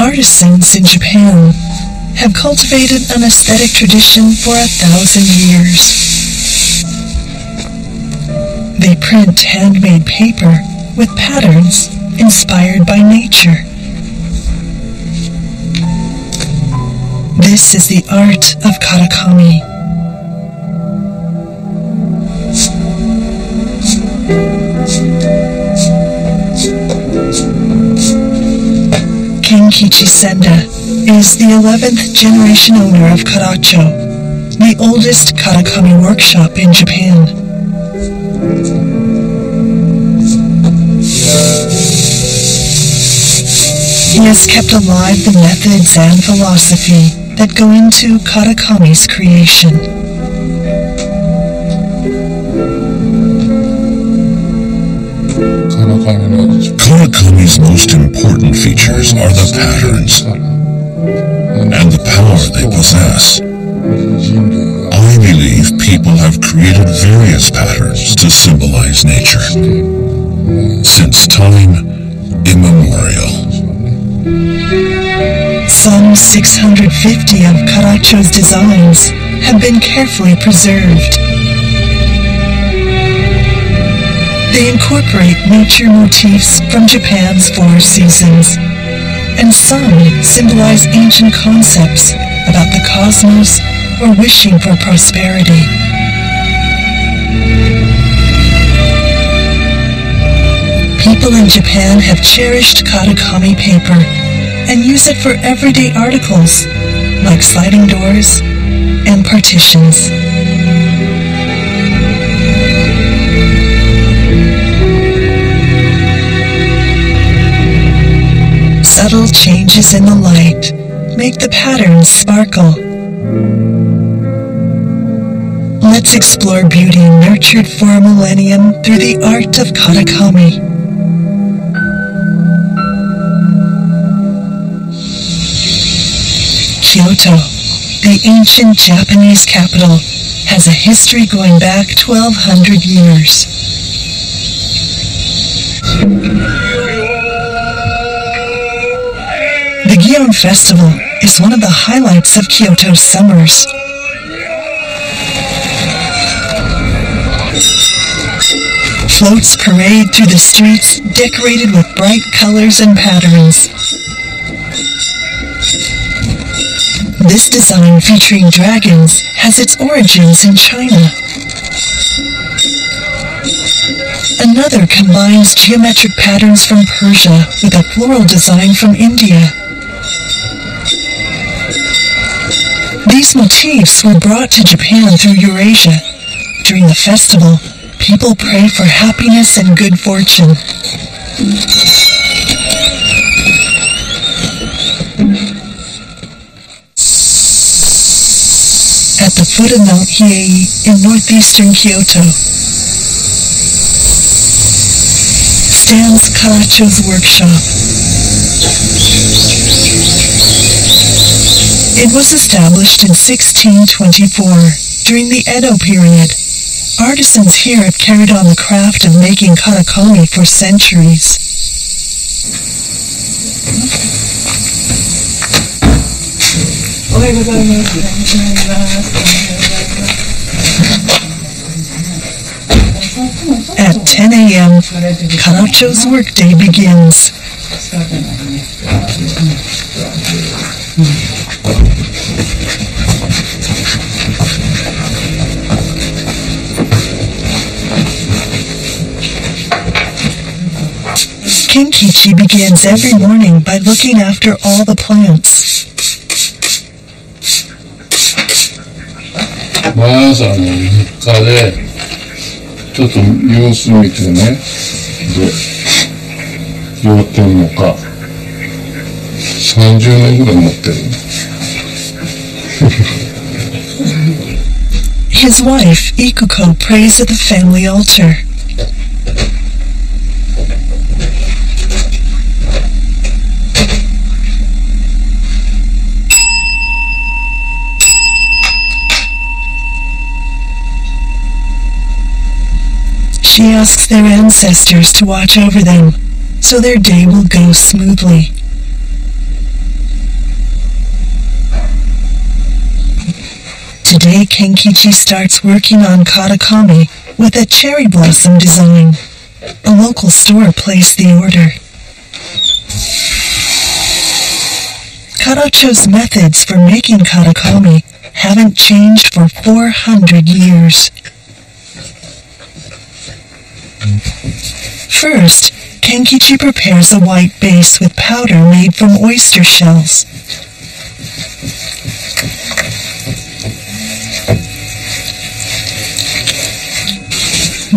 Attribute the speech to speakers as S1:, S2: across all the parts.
S1: Artisans in Japan have cultivated an aesthetic tradition for 1,000 years. They print handmade paper with patterns inspired by nature. This is the art of Karakami. Kenkichi Senda is the 11th generation owner of Karacho, the oldest Karakami workshop in Japan. He has kept alive the methods and philosophy that go into Karakami's creation.
S2: Karakami's most important features are the patterns and the power they possess. I believe people have created various patterns to symbolize nature since time immemorial.
S1: Some 650 of Karacho's designs have been carefully preserved. They incorporate nature motifs from Japan's 4 seasons, and some symbolize ancient concepts about the cosmos or wishing for prosperity. People in Japan have cherished Karakami paper and use it for everyday articles like sliding doors and partitions. Subtle changes in the light make the patterns sparkle. Let's explore beauty nurtured for a millennium through the art of Karakami. Kyoto, the ancient Japanese capital, has a history going back 1,200 years. The Gion Festival is one of the highlights of Kyoto's summers. Floats parade through the streets decorated with bright colors and patterns. This design featuring dragons has its origins in China. Another combines geometric patterns from Persia with a floral design from India. These motifs were brought to Japan through Eurasia. During the festival, people pray for happiness and good fortune. At the foot of Mount Hiei in northeastern Kyoto stands Karacho's workshop. It was established in 1624 during the Edo period. Artisans here have carried on the craft of making Karakami for centuries. At 10 a.m., Karacho's workday begins. Kenkichi begins every morning by looking after all the plants.
S3: 毎朝の日課でちょっと様子見てね、でやってるのか30年ぐらい持ってる。
S1: His wife, Ikuko, prays at the family altar. She asks their ancestors to watch over them, so their day will go smoothly. Today, Kenkichi starts working on Karakami with a cherry blossom design. A local store placed the order. Kadocho's methods for making Karakami haven't changed for 400 years. First, Kenkichi prepares a white base with powder made from oyster shells.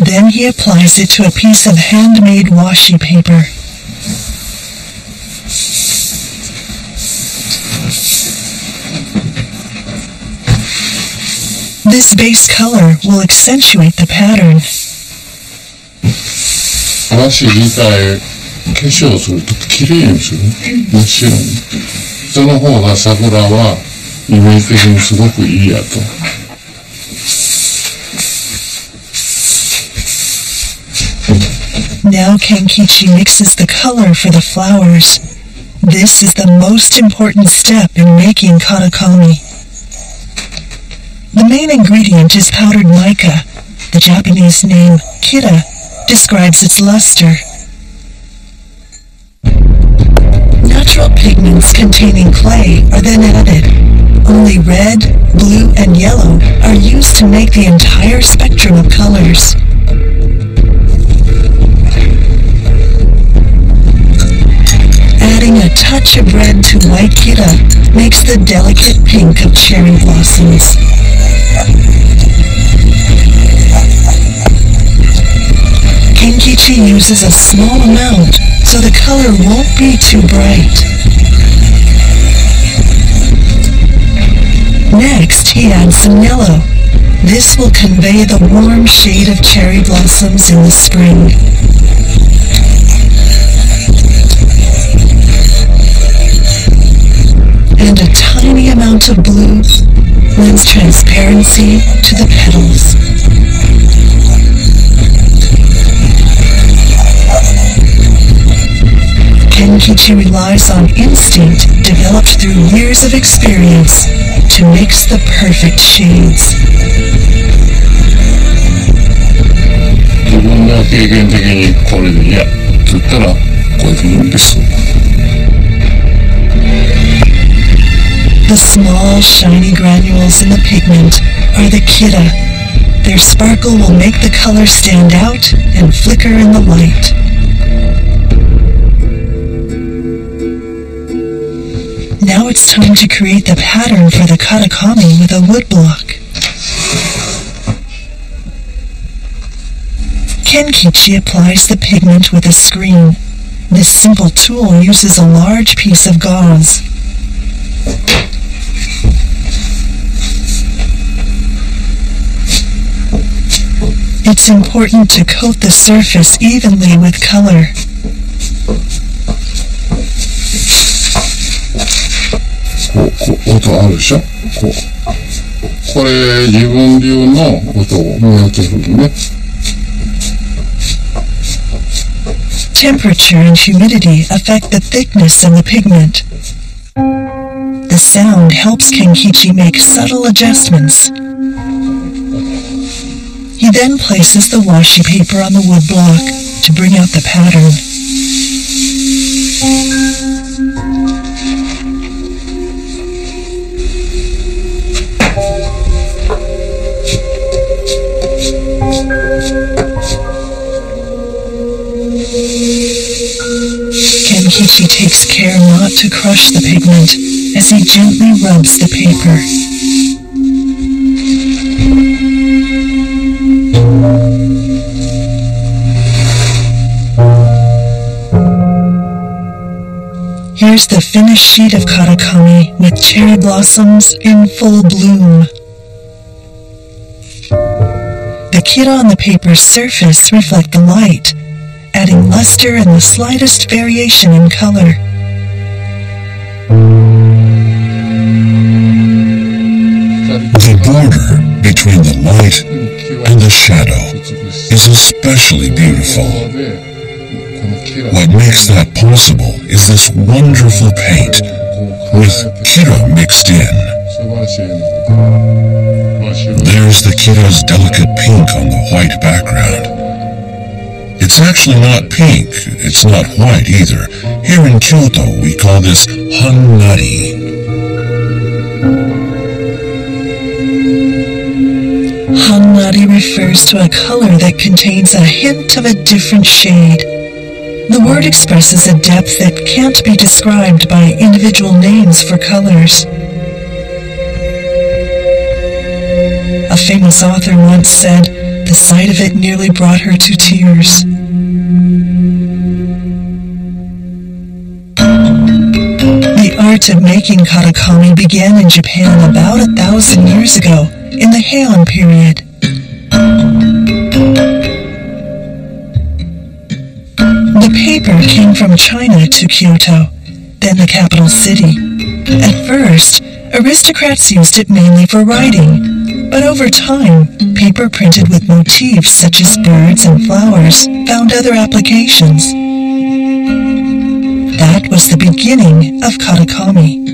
S1: Then he applies it to a piece of handmade washi paper. This base color will accentuate the pattern.
S3: 和紙自体化粧すると綺麗にする。真っ白に。その方が桜はイメージ的にすごくいいやと。
S1: Now Kenkichi mixes the color for the flowers. This is the most important step in making Karakami. The main ingredient is powdered mica. The Japanese name kira describes its luster. Natural pigments containing clay are then added. Only red, blue, and yellow are used to make the entire spectrum of colors. Adding a touch of red to white kira makes the delicate pink of cherry blossoms. Kenkichi uses a small amount so the color won't be too bright. Next, he adds some yellow. This will convey the warm shade of cherry blossoms in the spring. And a tiny amount of blue lends transparency to the petals. Kenkichi relies on instinct developed through years of experience to mix the perfect shades.
S3: 自分が経験的にこれでいやって言ったらこれでいいんです。
S1: The small, shiny granules in the pigment are the kira. Their sparkle will make the color stand out and flicker in the light. Now it's time to create the pattern for the karakami with a wood block. Kenkichi applies the pigment with a screen. This simple tool uses a large piece of gauze. It's important to coat the surface evenly with color. Temperature and humidity affect the thickness of the pigment. The sound helps Kenkichi make subtle adjustments. He then places the washi paper on the wood block to bring out the pattern. Kenkichi takes care not to crush the pigment as he gently rubs the paper. Here's the finished sheet of Karakami with cherry blossoms in full bloom. The kira on the paper's surface reflect the light, adding luster and the slightest variation in color.
S2: The border between the light and the shadow is especially beautiful. What makes that possible is this wonderful paint with kira mixed in. There's the kira's delicate pink on the white background. It's actually not pink, it's not white either. Here in Kyoto, we call this hannari.
S1: Hannari refers to a color that contains a hint of a different shade. The word expresses a depth that can't be described by individual names for colors. A famous author once said, the sight of it nearly brought her to tears. The art of making Karakami began in Japan about 1,000 years ago, in the Heian period. The paper came from China to Kyoto, then the capital city. At first, aristocrats used it mainly for writing, but over time, paper printed with motifs such as birds and flowers found other applications. That was the beginning of Karakami.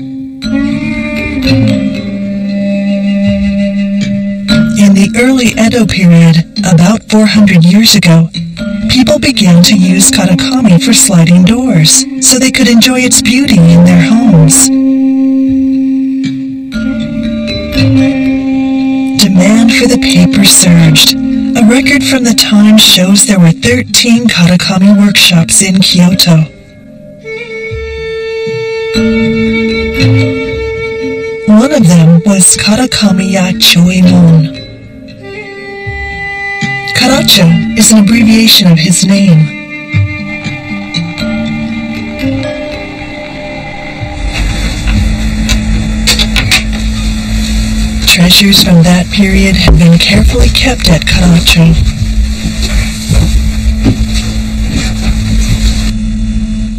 S1: In the early Edo period, about 400 years ago, people began to use Karakami for sliding doors, so they could enjoy its beauty in their homes. Demand for the paper surged. A record from the time shows there were 13 Karakami workshops in Kyoto. One of them was Karakamiya Choemon. Karacho is an abbreviation of his name. Treasures from that period have been carefully kept at Karacho.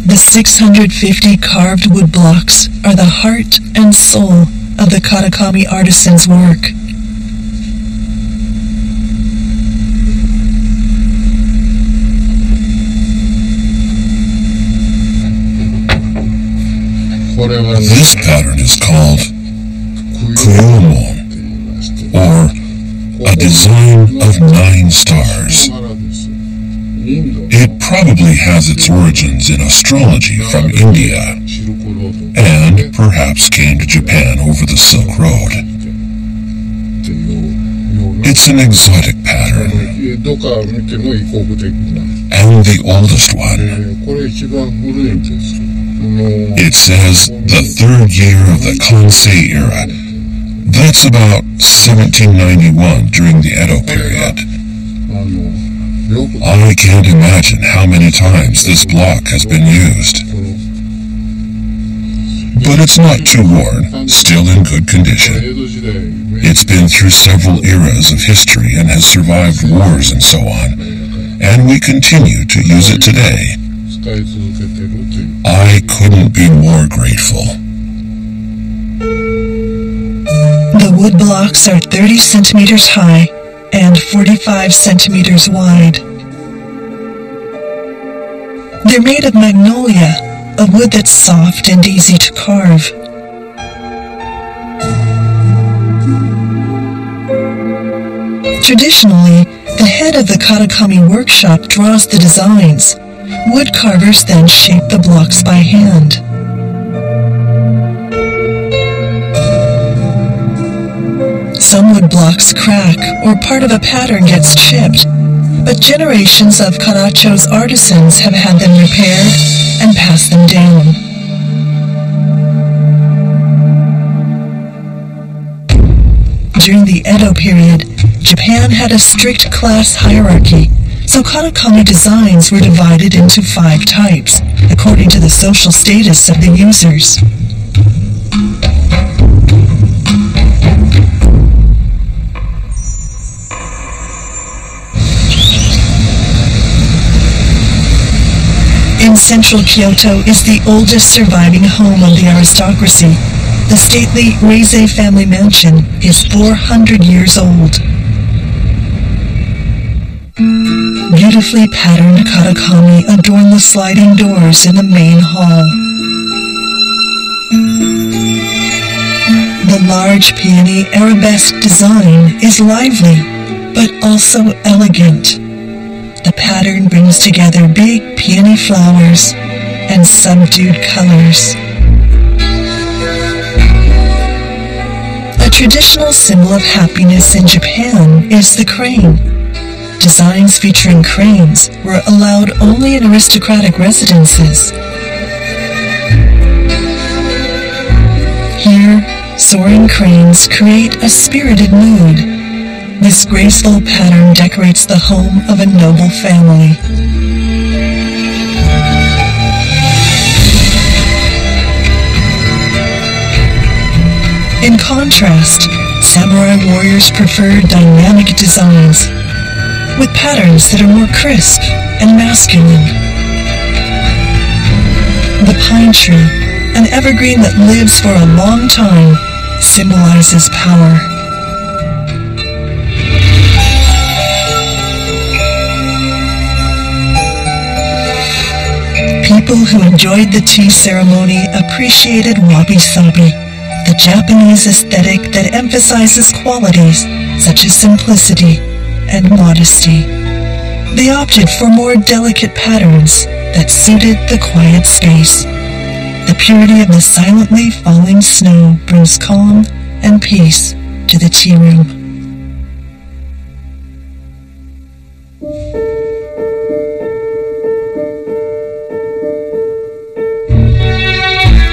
S1: The 650 carved wood blocks are the heart and soul of the Karakami artisan's work.
S2: This pattern is called Kuyomon, or a design of 9 stars. It probably has its origins in astrology from India, and perhaps came to Japan over the Silk Road. It's an exotic pattern, and the oldest one. It says the 3rd year of the Kansei era. That's about 1791 during the Edo period. I can't imagine how many times this block has been used. But it's not too worn, still in good condition. It's been through several eras of history and has survived wars and so on, and we continue to use it today. I couldn't be more grateful.
S1: The wood blocks are 30 centimeters high and 45 centimeters wide. They're made of magnolia, a wood that's soft and easy to carve. Traditionally, the head of the Karakami workshop draws the designs. Wood carvers then shape the blocks by hand. Some wood blocks crack or part of a pattern gets chipped, but generations of Karacho's artisans have had them repaired and passed them down. During the Edo period, Japan had a strict class hierarchy, so Karakami designs were divided into 5 types, according to the social status of the users. In central Kyoto is the oldest surviving home of the aristocracy. The stately Reizei family mansion is 400 years old. Beautifully patterned Karakami adorn the sliding doors in the main hall. The large peony arabesque design is lively, but also elegant. The pattern brings together big peony flowers and subdued colors. A traditional symbol of happiness in Japan is the crane. Designs featuring cranes were allowed only in aristocratic residences. Here, soaring cranes create a spirited mood. This graceful pattern decorates the home of a noble family. In contrast, samurai warriors prefer dynamic designs, with patterns that are more crisp and masculine. The pine tree, an evergreen that lives for a long time, symbolizes power. People who enjoyed the tea ceremony appreciated wabi-sabi, the Japanese aesthetic that emphasizes qualities such as simplicity and modesty. They opted for more delicate patterns that suited the quiet space. The purity of the silently falling snow brings calm and peace to the tea room.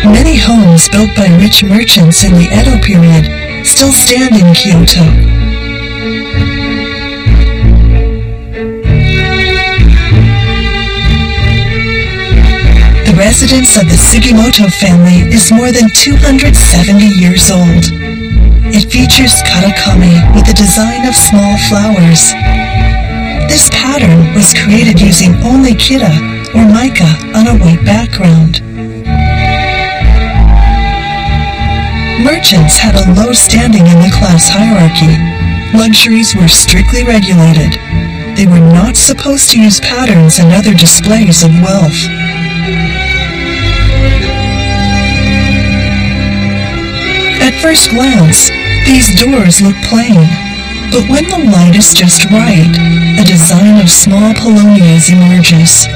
S1: Many homes built by rich merchants in the Edo period still stand in Kyoto. The residence of the Sugimoto family is more than 270 years old. It features Karakami with a design of small flowers. This pattern was created using only kira or mica on a white background. Merchants had a low standing in the class hierarchy. Luxuries were strictly regulated. They were not supposed to use patterns and other displays of wealth. At first glance, these doors look plain, but when the light is just right, a design of small polonias emerges.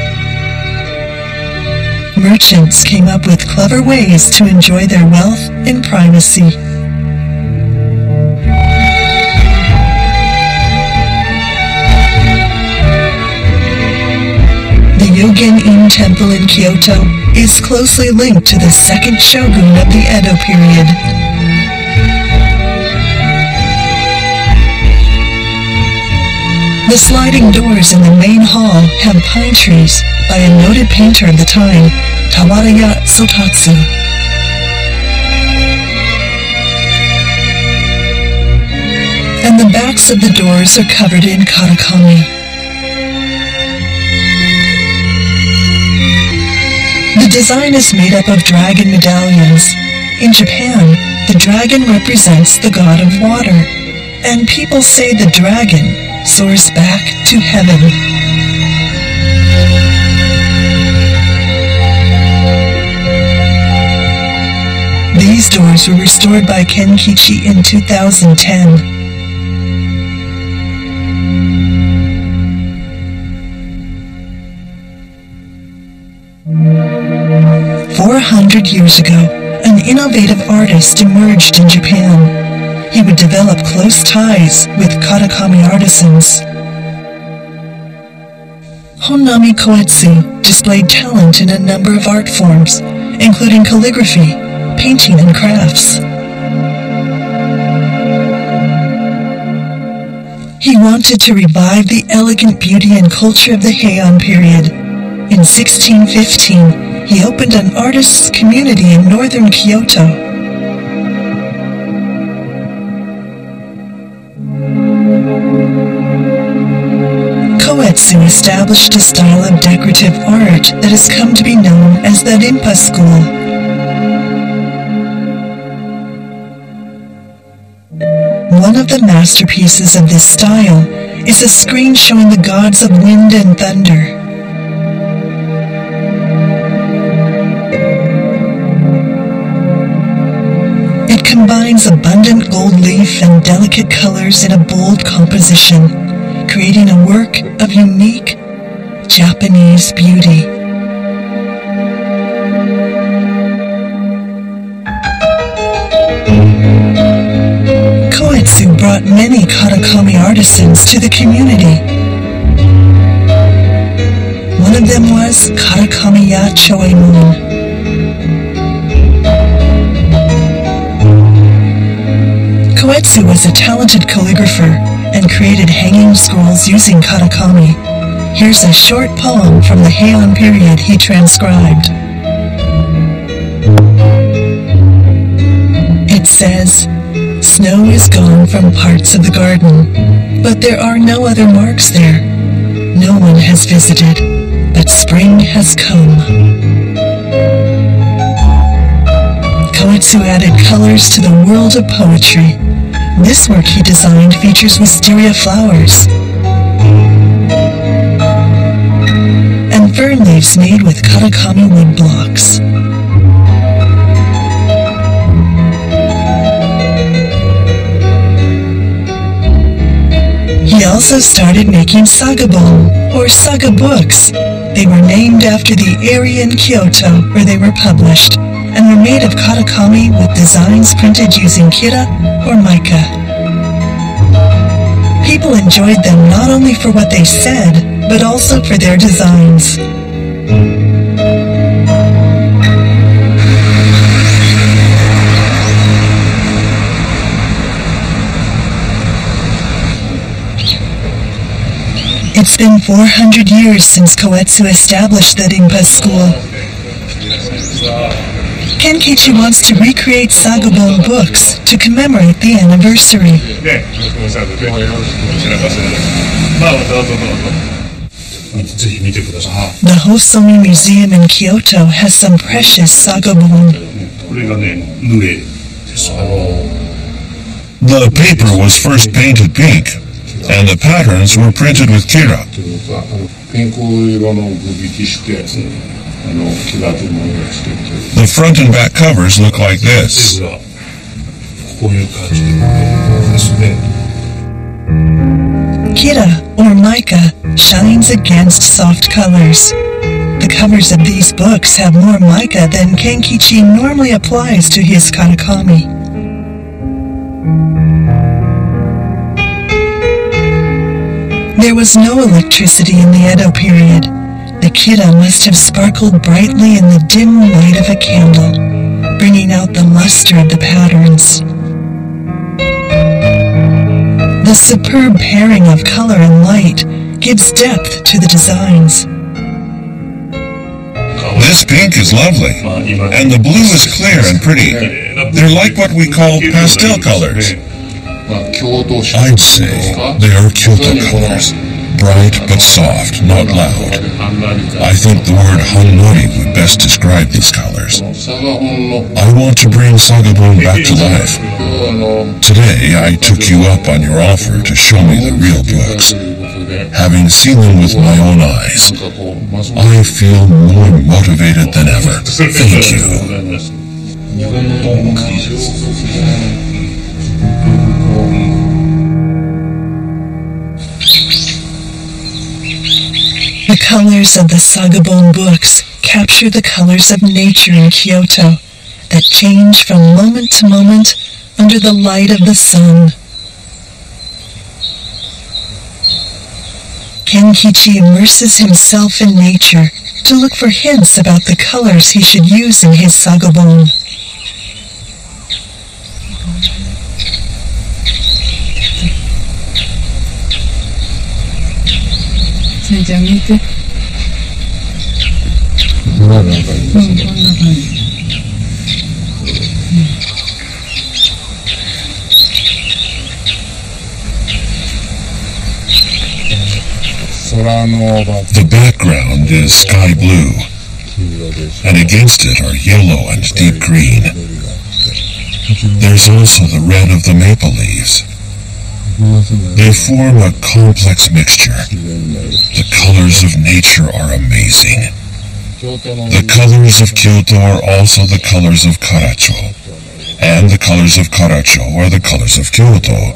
S1: Merchants came up with clever ways to enjoy their wealth in privacy. The Yogen-in Temple in Kyoto is closely linked to the second shogun of the Edo period. The sliding doors in the main hall have pine trees by a noted painter of the time, Tawaraya Sotatsu. And the backs of the doors are covered in Karakami. The design is made up of dragon medallions. In Japan, the dragon represents the god of water, and people say the dragon soars back to heaven. These doors were restored by Kenkichi in 2010. 400 years ago, an innovative artist emerged in Japan. He would develop close ties with Karakami artisans. Honami Koetsu displayed talent in a number of art forms, including calligraphy, painting, and crafts. He wanted to revive the elegant beauty and culture of the Heian period. In 1615, he opened an artists' community in northern Kyoto. Koetsu established a style of decorative art that has come to be known as the Rimpa School. One of the masterpieces of this style is a screen showing the gods of wind and thunder. It combines abundant gold leaf and delicate colors in a bold composition, creating a work of unique Japanese beauty. Koetsu brought many Karakami artisans to the community. One of them was Karakami Choemon. Koetsu was a talented calligrapher and created hanging scrolls using Karakami. Here's a short poem from the Heian period he transcribed. It says, "Snow is gone from parts of the garden, but there are no other marks there. No one has visited, but spring has come." Koetsu added colors to the world of poetry. This work he designed features wisteria flowers and fern leaves made with Karakami wood blocks. He also started making sagabon, or saga books. They were named after the area in Kyoto where they were published, and were made of Karakami with designs printed using kira or mica. People enjoyed them not only for what they said, but also for their designs. It's been 400 years since Koetsu established the Rinpa school. Kenkichi wants to recreate sagabon books to commemorate the anniversary. The Hosomi Museum in Kyoto has some precious sagabon.
S2: The paper was first painted pink, and the patterns were printed with kira. The front and back covers look like this.
S1: Kira, or mica, shines against soft colors. The covers of these books have more mica than Kenkichi normally applies to his Karakami. There was no electricity in the Edo period. The kira must have sparkled brightly in the dim light of a candle, bringing out the luster of the patterns. The superb pairing of color and light gives depth to the designs.
S2: This pink is lovely, and the blue is clear and pretty. They're like what we call pastel colors. I'd say they are Kyoto colors. Bright but soft, not loud. I think the word honnori would best describe these colors. I want to bring sagabon back to life. Today I took you up on your offer to show me the real books. Having seen them with my own eyes, I feel more motivated than ever. Thank you.
S1: The colors of the sagabon books capture the colors of nature in Kyoto that change from moment to moment under the light of the sun. Kenkichi immerses himself in nature to look for hints about the colors he should use in his sagabon.
S2: The background is sky blue, and against it are yellow and deep green. There's also the red of the maple leaves. They form a complex mixture. The colors of nature are amazing. The colors of Kyoto are also the colors of Karacho. And the colors of Karacho are the colors of Kyoto.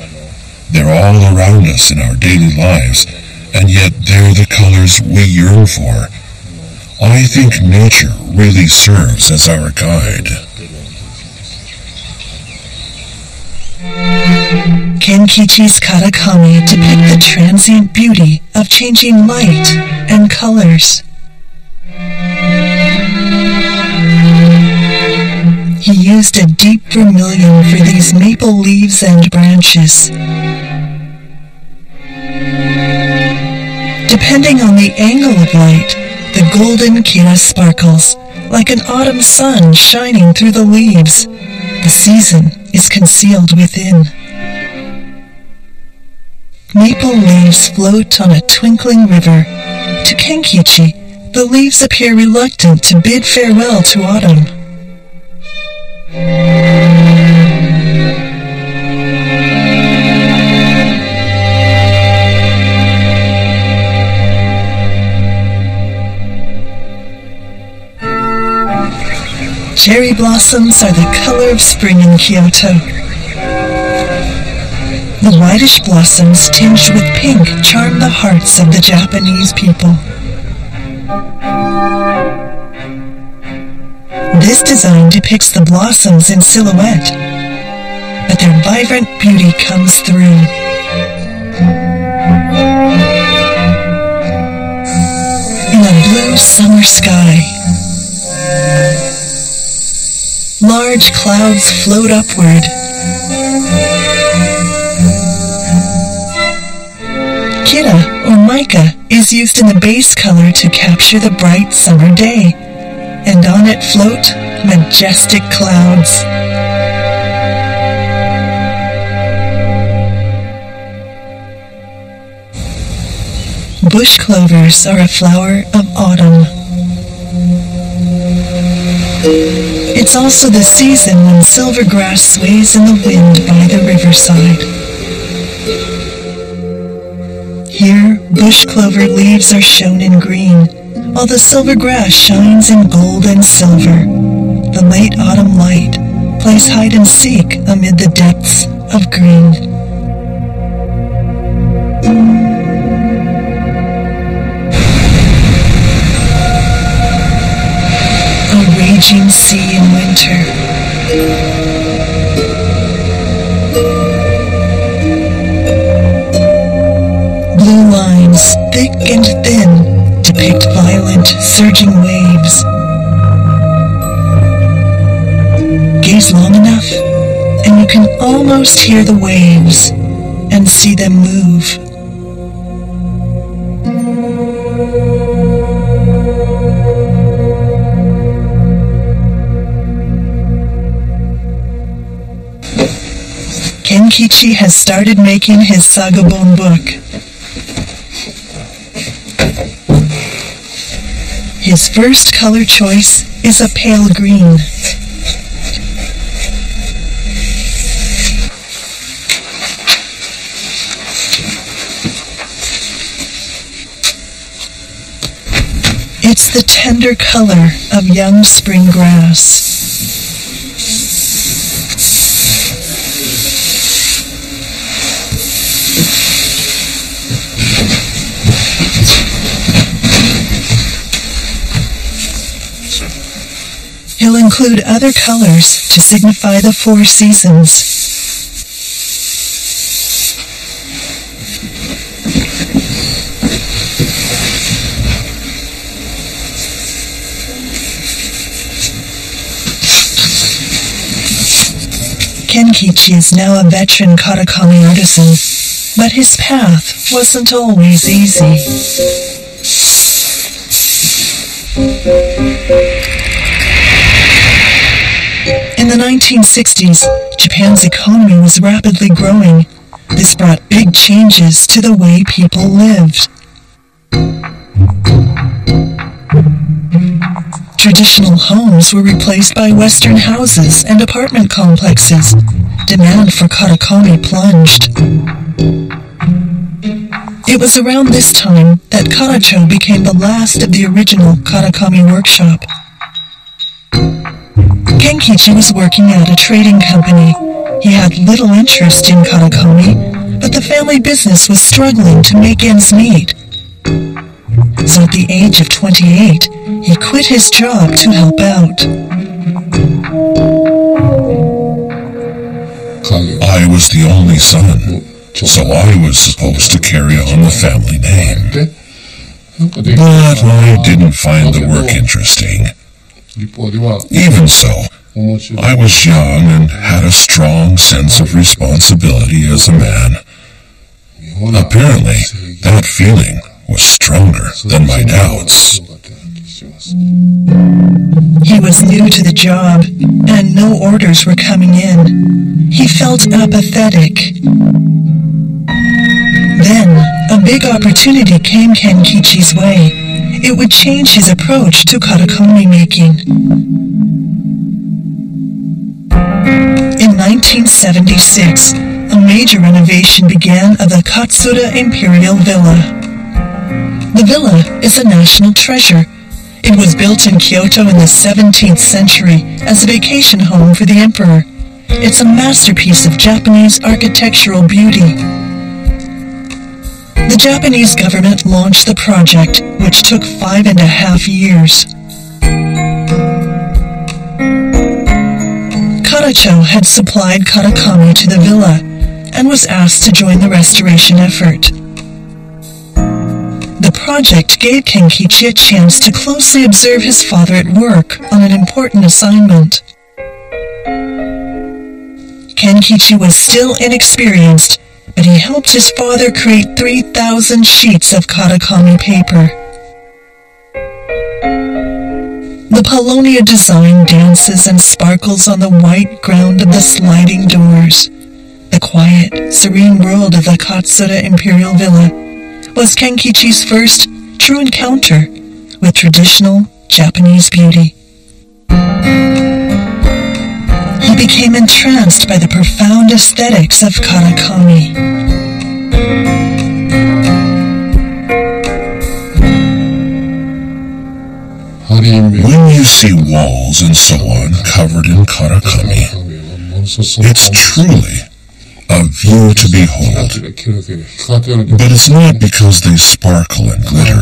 S2: They're all around us in our daily lives, and yet they're the colors we yearn for. I think nature really serves as our guide.
S1: Kenkichi's Karakami depict the transient beauty of changing light and colors. He used a deep vermilion for these maple leaves and branches. Depending on the angle of light, the golden kira sparkles like an autumn sun shining through the leaves. The season is concealed within. Maple leaves float on a twinkling river. To Kenkichi, the leaves appear reluctant to bid farewell to autumn. Cherry blossoms are the color of spring in Kyoto. The whitish blossoms tinged with pink charm the hearts of the Japanese people. This design depicts the blossoms in silhouette, but their vibrant beauty comes through. In a blue summer sky, large clouds float upward. Kira, or mica, is used in the base color to capture the bright summer day, and on it float majestic clouds. Bush clovers are a flower of autumn. It's also the season when silver grass sways in the wind by the riverside. Here, bush clover leaves are shown in green, while the silver grass shines in gold and silver. The late autumn light plays hide and seek amid the depths of green. Raging sea in winter. Blue lines, thick and thin, depict violent, surging waves. Gaze long enough, and you can almost hear the waves and see them move. Kenkichi has started making his Sagabon book. His first color choice is a pale green. It's the tender color of young spring grass. He'll include other colors to signify the 4 seasons. Kenkichi is now a veteran Karakami artisan, but his path wasn't always easy. In the 1960s, Japan's economy was rapidly growing. This brought big changes to the way people lived. Traditional homes were replaced by Western houses and apartment complexes. Demand for Karakami plunged. It was around this time that Karacho became the last of the original Karakami workshop. Kenkichi was working at a trading company. He had little interest in Karakami, but the family business was struggling to make ends meet. So at the age of 28, he quit his job to help out.
S2: I was the only son, so I was supposed to carry on the family name. But I didn't find the work interesting. Even so, I was young and had a strong sense of responsibility as a man. Apparently, that feeling was stronger than my doubts.
S1: He was new to the job, and no orders were coming in. He felt apathetic. Then, a big opportunity came Kenkichi's way. It would change his approach to karakami making. In 1976, a major renovation began of the Katsura Imperial Villa. The villa is a national treasure. It was built in Kyoto in the 17th century as a vacation home for the emperor. It's a masterpiece of Japanese architectural beauty. The Japanese government launched the project, which took 5.5 years. Karacho had supplied Karakami to the villa and was asked to join the restoration effort. The project gave Kenkichi a chance to closely observe his father at work on an important assignment. Kenkichi was still inexperienced, but he helped his father create 3,000 sheets of karakami paper. The Paulownia design dances and sparkles on the white ground of the sliding doors. The quiet, serene world of the Katsura Imperial Villa was Kenkichi's first true encounter with traditional Japanese beauty. He became entranced by the profound aesthetics of Karakami.
S2: When you see walls and so on covered in Karakami, it's truly a view to behold. But it's not because they sparkle and glitter.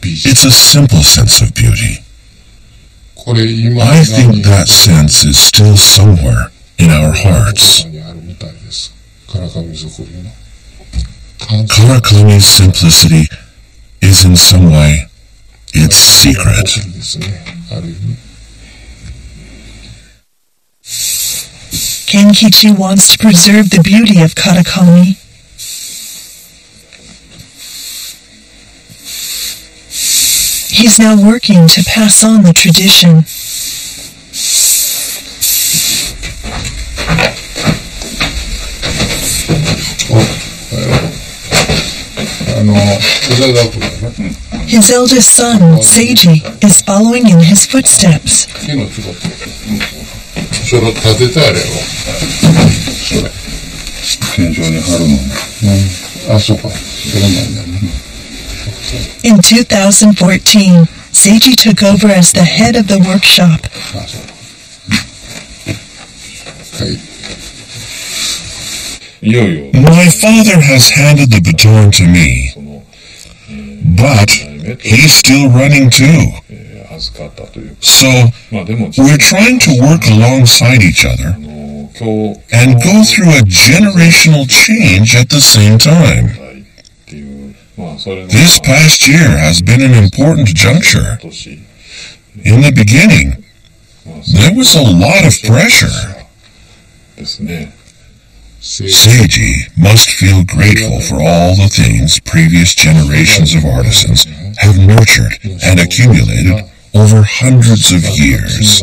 S2: It's a simple sense of beauty. I think that sense is still somewhere in our hearts. Karakami's simplicity is in some way its secret.
S1: Kenkichi wants to preserve the beauty of Karakami. He's now working to pass on the tradition. His eldest son, Seiji, is following in his footsteps. In 2014, Seiji took over as the head of the workshop.
S2: My father has handed the baton to me, but he's still running too. So, we're trying to work alongside each other and go through a generational change at the same time. This past year has been an important juncture. In the beginning, there was a lot of pressure. Seiji must feel grateful for all the things previous generations of artisans have nurtured and accumulated over hundreds of years.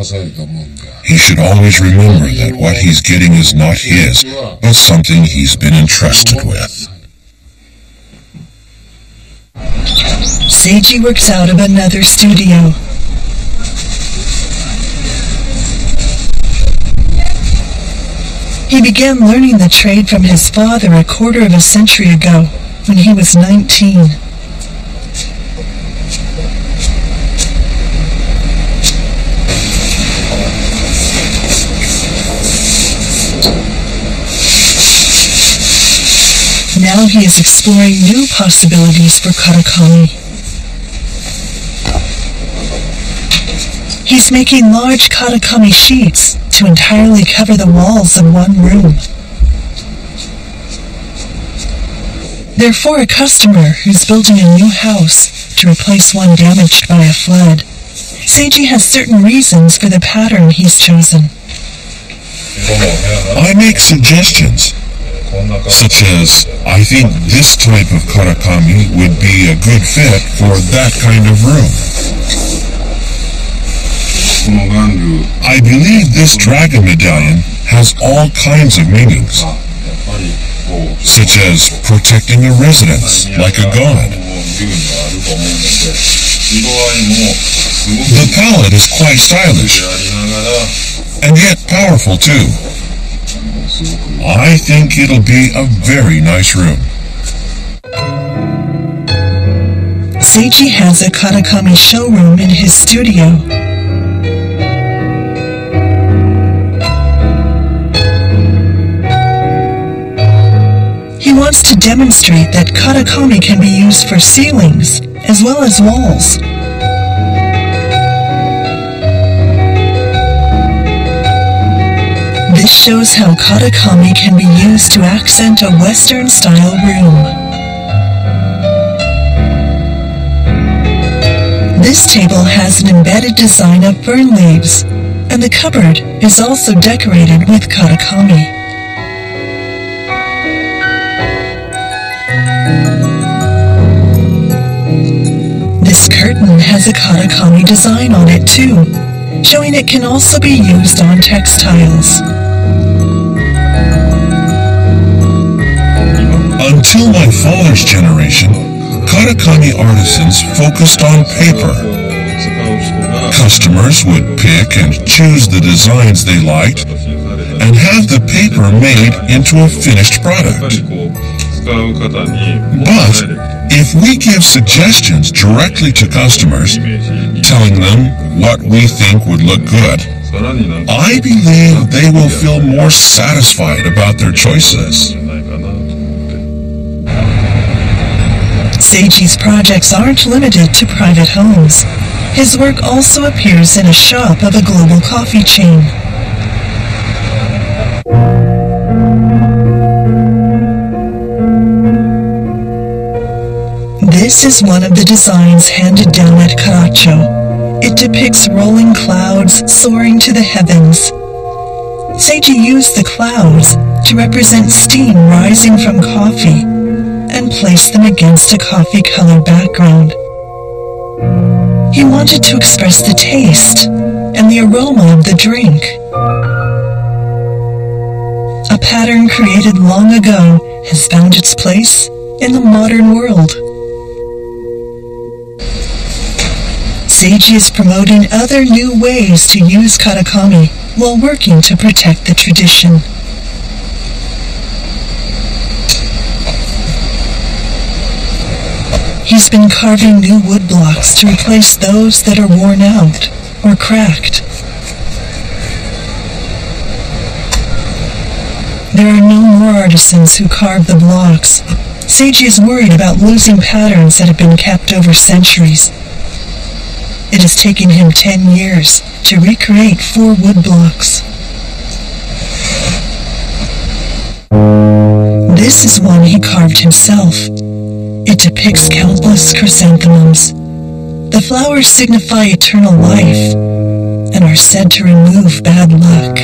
S2: He should always remember that what he's getting is not his, but something he's been entrusted with.
S1: Seiji works out of another studio. He began learning the trade from his father a quarter of a century ago, when he was 19. now he is exploring new possibilities for Karakami. He's making large Karakami sheets to entirely cover the walls of one room. They're for a customer who's building a new house to replace one damaged by a flood. Seiji has certain reasons for the pattern he's chosen.
S2: I make suggestions, such as, I think this type of Karakami would be a good fit for that kind of room. I believe this dragon medallion has all kinds of meanings, such as protecting a residence like a god. The palette is quite stylish, and yet powerful too. I think it'll be a very nice room.
S1: Seiji has a Karakami showroom in his studio. He wants to demonstrate that Karakami can be used for ceilings as well as walls. This shows how Karakami can be used to accent a Western-style room. This table has an embedded design of fern leaves, and the cupboard is also decorated with Karakami. This curtain has a Karakami design on it too, showing it can also be used on textiles.
S2: Until my father's generation, Karakami artisans focused on paper. Customers would pick and choose the designs they liked and have the paper made into a finished product. But if we give suggestions directly to customers, telling them what we think would look good, I believe they will feel more satisfied about their choices.
S1: Seiji's projects aren't limited to private homes. His work also appears in a shop of a global coffee chain. This is one of the designs handed down at Karacho. It depicts rolling clouds soaring to the heavens. Seiji used the clouds to represent steam rising from coffee and placed them against a coffee-colored background. He wanted to express the taste and the aroma of the drink. A pattern created long ago has found its place in the modern world. Seiji is promoting other new ways to use Karakami while working to protect the tradition. He's been carving new wood blocks to replace those that are worn out or cracked. There are no more artisans who carve the blocks. Seiji is worried about losing patterns that have been kept over centuries. It has taken him 10 years to recreate 4 wood blocks. This is one he carved himself. It depicts countless chrysanthemums. The flowers signify eternal life and are said to remove bad luck.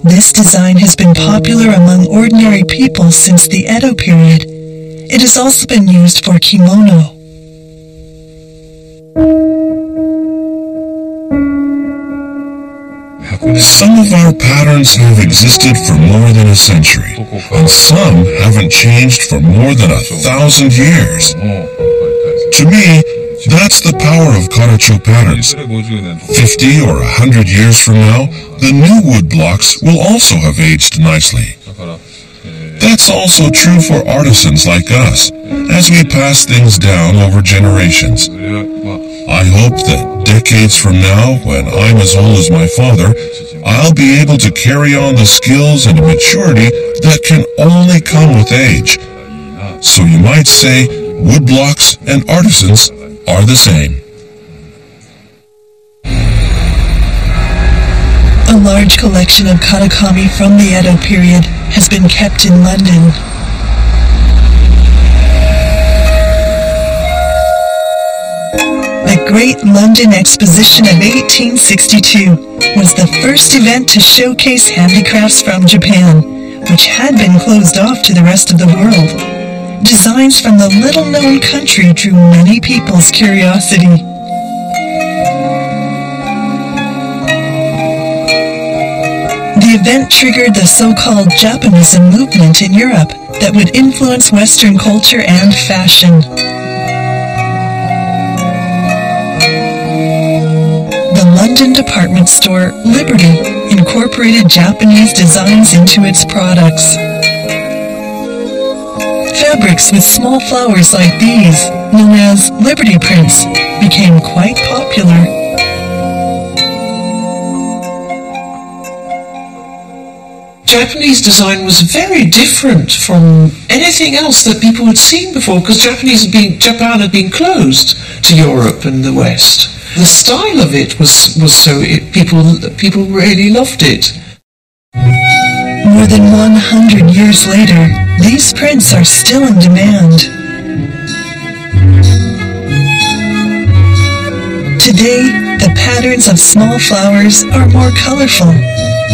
S1: This design has been popular among ordinary people since the Edo period. It has also been used for kimono.
S2: Some of our patterns have existed for more than a century, and some haven't changed for more than 1,000 years. To me, that's the power of Karacho patterns. 50 or 100 years from now, the new wood blocks will also have aged nicely. That's also true for artisans like us, as we pass things down over generations. I hope that decades from now, when I'm as old as my father, I'll be able to carry on the skills and maturity that can only come with age. So you might say woodblocks and artisans are the same.
S1: A large collection of Karakami from the Edo period has been kept in London. The Great London Exposition of 1862 was the first event to showcase handicrafts from Japan, which had been closed off to the rest of the world. Designs from the little-known country drew many people's curiosity. The event triggered the so-called Japanism movement in Europe that would influence Western culture and fashion. The London department store Liberty incorporated Japanese designs into its products. Fabrics with small flowers like these, known as Liberty prints, became quite popular.
S4: Japanese design was very different from anything else that people had seen before, because Japan had been closed to Europe and the West. The style of it was people really loved it.
S1: More than 100 years later, these prints are still in demand. Today, the patterns of small flowers are more colorful.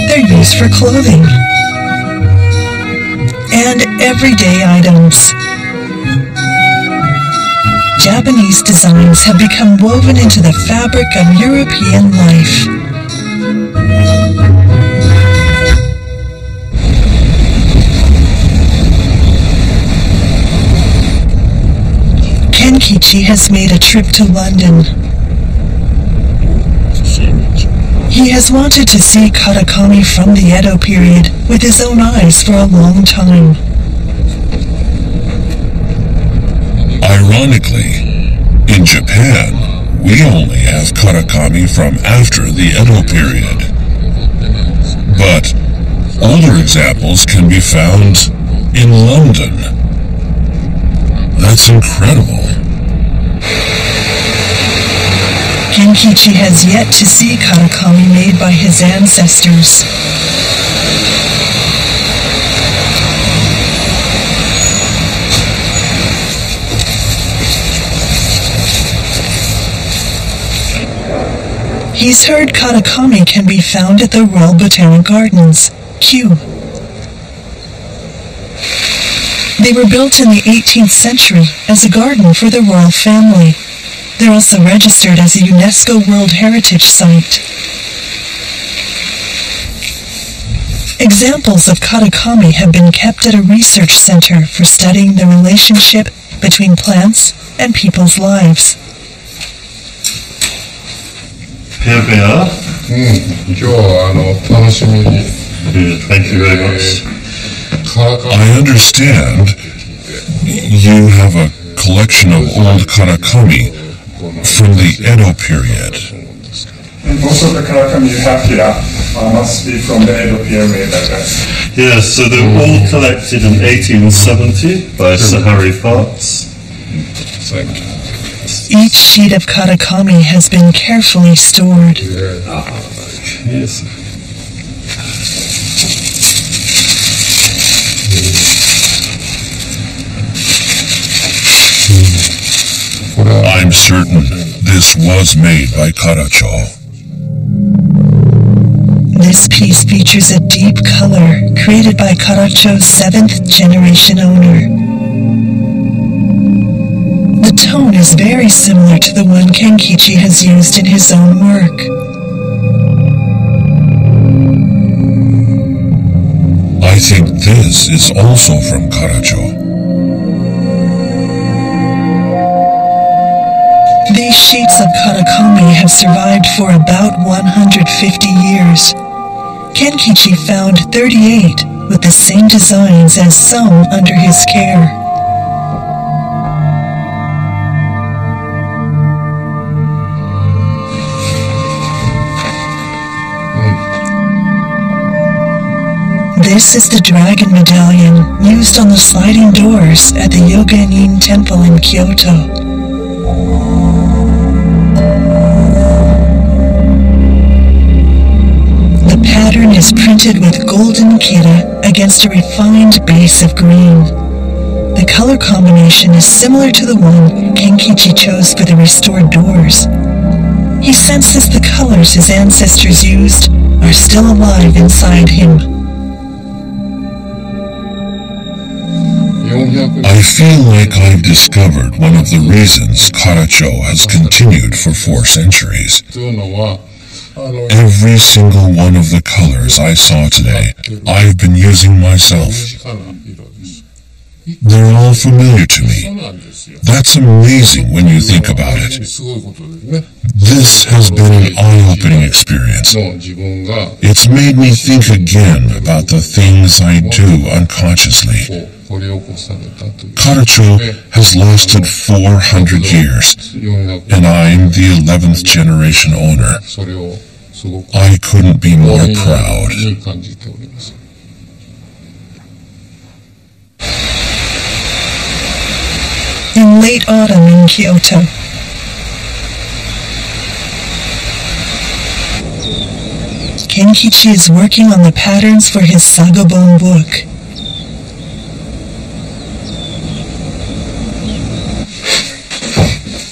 S1: They're used for clothing and everyday items. Japanese designs have become woven into the fabric of European life. Kenkichi has made a trip to London. He has wanted to see Karakami from the Edo period with his own eyes for a long time.
S2: Ironically, in Japan, we only have Karakami from after the Edo period. But older examples can be found in London. That's incredible.
S1: Kenkichi has yet to see Karakami made by his ancestors. He's heard Karakami can be found at the Royal Botanic Gardens, Kew. They were built in the 18th century as a garden for the royal family. They're also registered as a UNESCO World Heritage Site. Examples of Karakami have been kept at a research center for studying the relationship between plants and people's lives.
S5: Here we are.
S3: 今日は楽しみに。
S5: Thank you very much.
S2: I understand you have a collection of old Karakami from the Edo period.
S6: And most of the Karakami you have here must be from the Edo period, I guess.
S5: Yes, so they were all collected in 1870 by Sir Harry Fox.
S1: Each sheet of Karakami has been carefully stored.
S5: Yes.
S2: I'm certain this was made by Karacho.
S1: This piece features a deep color created by Karacho's 7th generation owner. The tone is very similar to the one Kenkichi has used in his own work.
S2: I think this is also from Karacho.
S1: These sheets of Karakami have survived for about 150 years. Kenkichi found 38 with the same designs as some under his care. This is the dragon medallion used on the sliding doors at the Yogenin Temple in Kyoto. The pattern is printed with golden kira against a refined base of green. The color combination is similar to the one Kenkichi chose for the restored doors. He senses the colors his ancestors used are still alive inside him.
S2: I feel like I've discovered one of the reasons Karacho has continued for 4 centuries. Every single one of the colors I saw today, I've been using myself. They're all familiar to me. That's amazing when you think about it. This has been an eye-opening experience. It's made me think again about the things I do unconsciously. Karacho has lasted 400 years, and I'm the 11th generation owner. I couldn't be more proud.
S1: In late autumn in Kyoto, Kenkichi is working on the patterns for his Sagobon book.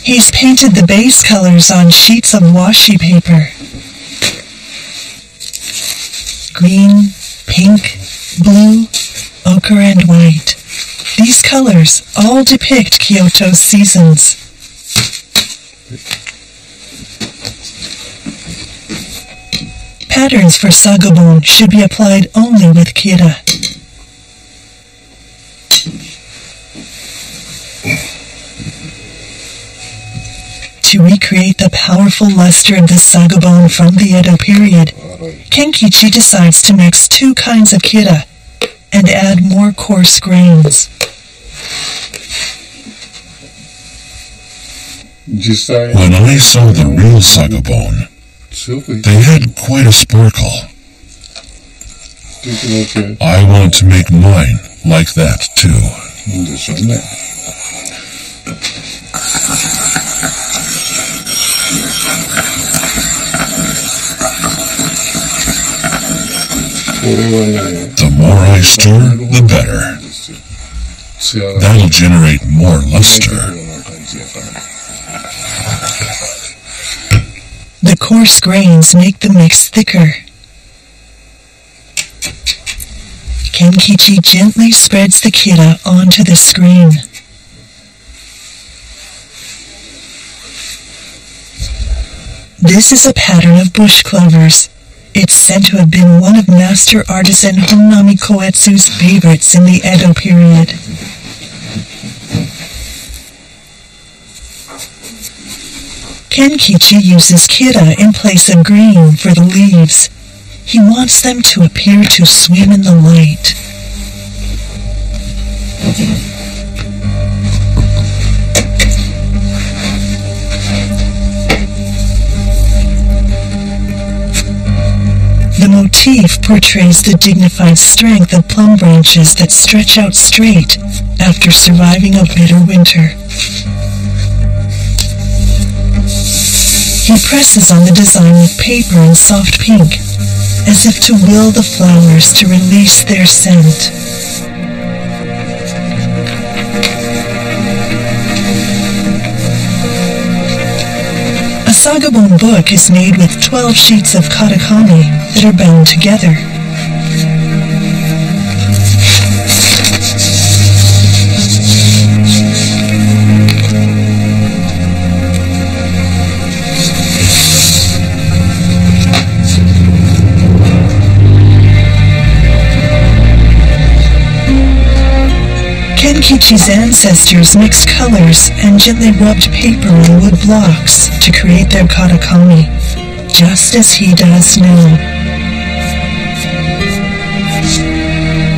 S1: He's painted the base colors on sheets of washi paper. Green, pink, blue, ochre, and white. These colors all depict Kyoto's seasons. Patterns for Sagobon should be applied only with kira. To recreate the powerful luster of the Sagobon from the Edo period, Kenkichi decides to mix 2 kinds of kira and add more coarse grains.
S2: When I saw the real Sagobon, they had quite a sparkle. I want to make mine like that too. The more I stir, the better. That'll generate more luster.
S1: The coarse grains make the mix thicker. Kenkichi gently spreads the kira onto the screen. This is a pattern of bush clovers. It's said to have been one of master artisan Honnami Koetsu's favorites in the Edo period. Kenkichi uses kira in place of green for the leaves. He wants them to appear to swim in the light. The motif portrays the dignified strength of plum branches that stretch out straight after surviving a bitter winter. He presses on the design with paper in soft pink, as if to will the flowers to release their scent. A Sagobon book is made with 12 sheets of Karakami that are bound together. Kenkichi's ancestors mixed colors and gently rubbed paper on wood blocks to create their Karakami, just as he does now.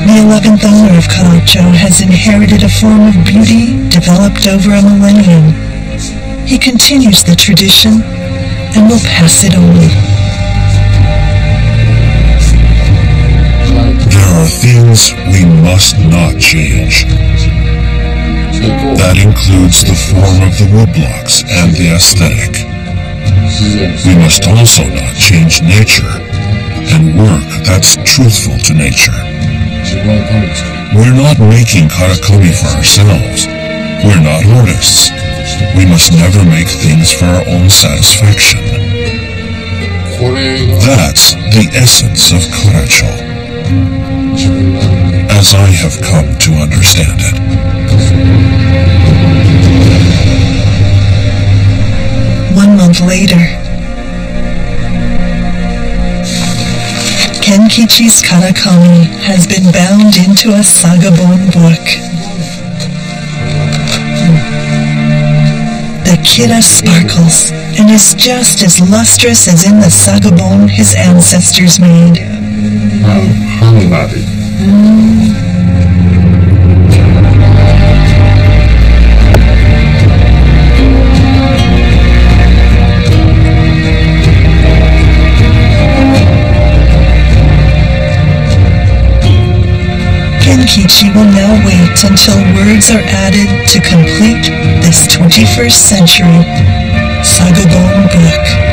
S1: The 11th owner of Karacho has inherited a form of beauty developed over a millennium. He continues the tradition and will pass it on.
S2: There are things we must not change. That includes the form of the woodblocks and the aesthetic. We must also not change nature and work that's truthful to nature. We're not making Karakami for ourselves. We're not artists. We must never make things for our own satisfaction. That's the essence of Karacho, as I have come to understand it.
S1: One month later, Kenkichi's Karakami has been bound into a sagabon book. The kira sparkles and is just as lustrous as in the sagabon his ancestors made. Kenkichi will now wait until words are added to complete this 21st century sagabon book.